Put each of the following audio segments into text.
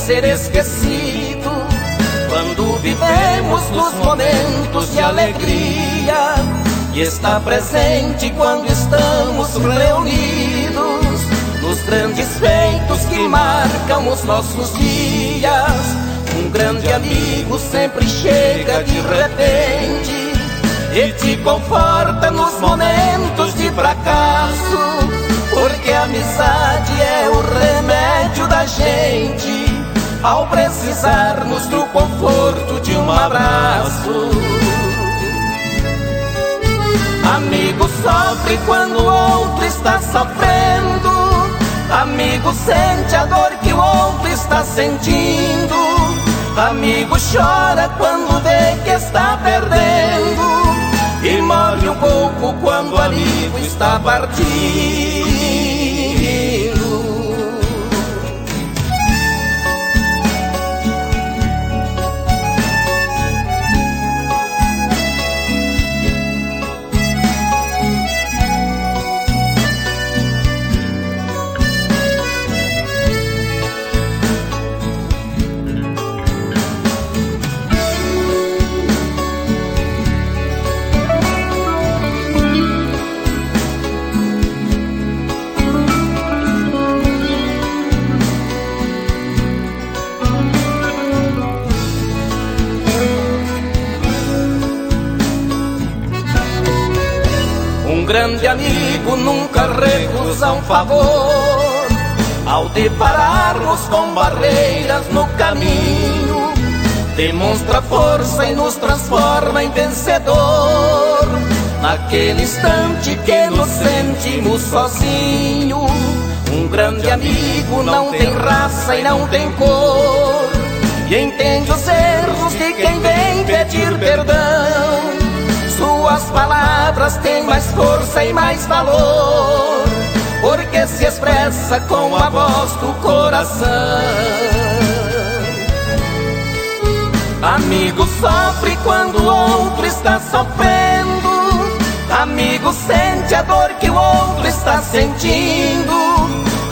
ser esquecido quando vivemos nos momentos de alegria, e está presente quando estamos reunidos nos grandes feitos que marcam os nossos dias. Um grande amigo sempre chega de repente e te conforta nos momentos de fracasso, porque a amizade é o remédio da gente ao precisarmos do conforto de um abraço. Amigo sofre quando o outro está sofrendo, amigo sente a dor que o outro está sentindo, amigo chora quando vê que está perdendo, e morre um pouco quando o amigo está partindo. Um grande amigo nunca recusa um favor, ao depararmos com barreiras no caminho, demonstra força e nos transforma em vencedor. Naquele instante que nos sentimos sozinhos, um grande amigo não tem raça e não tem cor, e entende os erros de quem vem pedir perdão. Suas palavras têm mais força e mais valor, porque se expressa com a voz do coração. Amigo sofre quando o outro está sofrendo, amigo sente a dor que o outro está sentindo,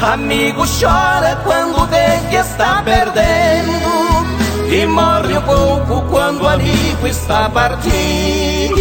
amigo chora quando vê que está perdendo, e morre um pouco quando o amigo está partindo.